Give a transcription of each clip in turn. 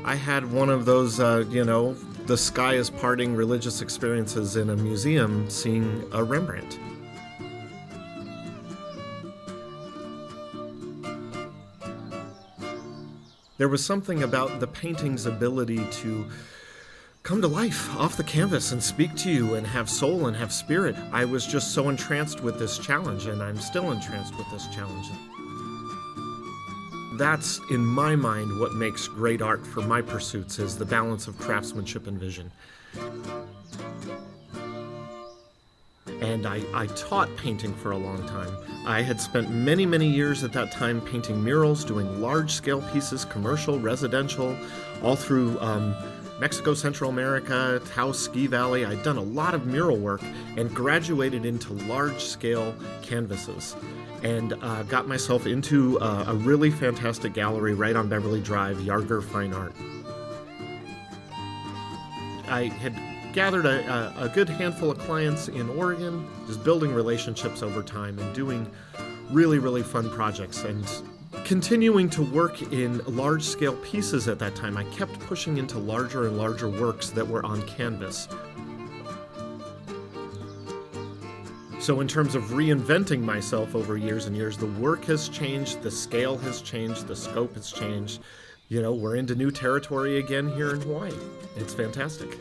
I had one of those, the sky is parting religious experiences in a museum seeing a Rembrandt. There was something about the painting's ability to come to life off the canvas and speak to you and have soul and have spirit. I was just so entranced with this challenge, and I'm still entranced with this challenge. That's, in my mind, what makes great art for my pursuits, is the balance of craftsmanship and vision. And I taught painting for a long time. I had spent many, many years at that time painting murals, doing large-scale pieces, commercial, residential, all through Mexico, Central America, Taos Ski Valley. I'd done a lot of mural work and graduated into large-scale canvases and got myself into a really fantastic gallery right on Beverly Drive, Yarger Fine Art. I had gathered a good handful of clients in Oregon, just building relationships over time and doing really, really fun projects and continuing to work in large-scale pieces at that time. I kept pushing into larger and larger works that were on canvas. So in terms of reinventing myself over years and years, the work has changed, the scale has changed, the scope has changed. We're into new territory again here in Hawaii. It's fantastic.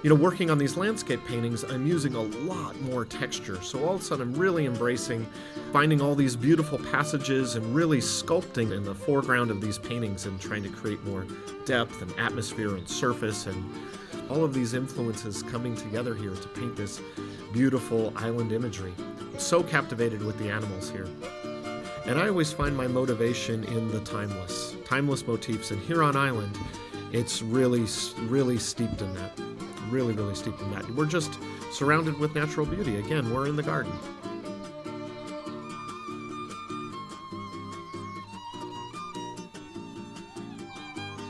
Working on these landscape paintings, I'm using a lot more texture. So all of a sudden I'm really embracing finding all these beautiful passages and really sculpting in the foreground of these paintings and trying to create more depth and atmosphere and surface and all of these influences coming together here to paint this beautiful island imagery. I'm so captivated with the animals here. And I always find my motivation in the timeless motifs. And here on island, it's really, really steeped in that. Really, really steeped in that. We're just surrounded with natural beauty. Again, we're in the garden.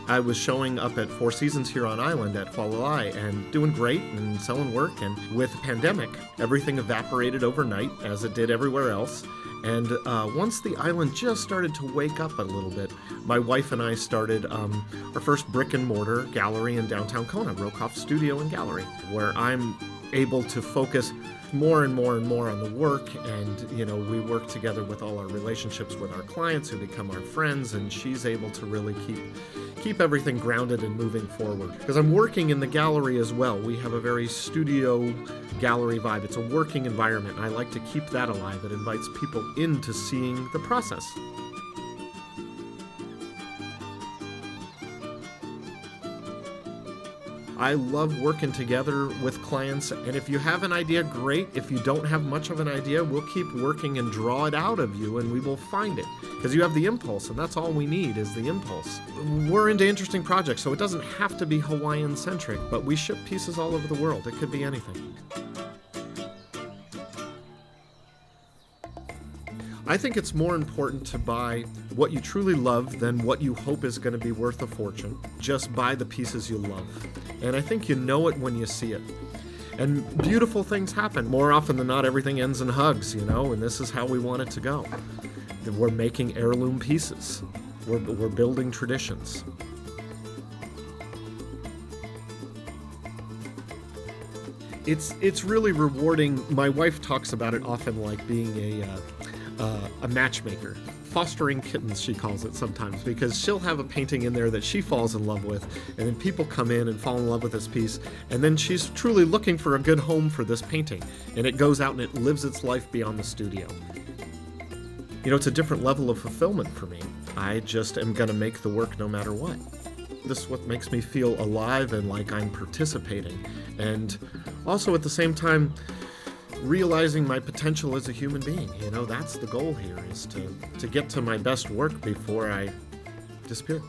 I was showing up at Four Seasons here on island at Falalai and doing great and selling work. And with the pandemic, everything evaporated overnight, as it did everywhere else. And once the island just started to wake up a little bit, my wife and I started our first brick and mortar gallery in downtown Kona, Rokoff Studio and Gallery, where I'm able to focus more and more and more on the work. And, we work together with all our relationships with our clients who become our friends, and she's able to really keep everything grounded and moving forward. Because I'm working in the gallery as well. We have a very studio gallery vibe. It's a working environment, and I like to keep that alive. It invites people into seeing the process. I love working together with clients, and if you have an idea, great. If you don't have much of an idea, we'll keep working and draw it out of you, and we will find it. Because you have the impulse, and that's all we need is the impulse. We're into interesting projects, so it doesn't have to be Hawaiian-centric, but we ship pieces all over the world. It could be anything. I think it's more important to buy what you truly love than what you hope is going to be worth a fortune. Just buy the pieces you love. And I think you know it when you see it. And beautiful things happen. More often than not, everything ends in hugs, and this is how we want it to go. We're making heirloom pieces. We're building traditions. It's really rewarding. My wife talks about it often like being a matchmaker. Fostering kittens, she calls it sometimes, because she'll have a painting in there that she falls in love with, and then people come in and fall in love with this piece, and then she's truly looking for a good home for this painting, and it goes out and it lives its life beyond the studio. It's a different level of fulfillment for me. I just am going to make the work no matter what. This is what makes me feel alive and like I'm participating, and also at the same time realizing my potential as a human being. That's the goal here, is to get to my best work before I disappear.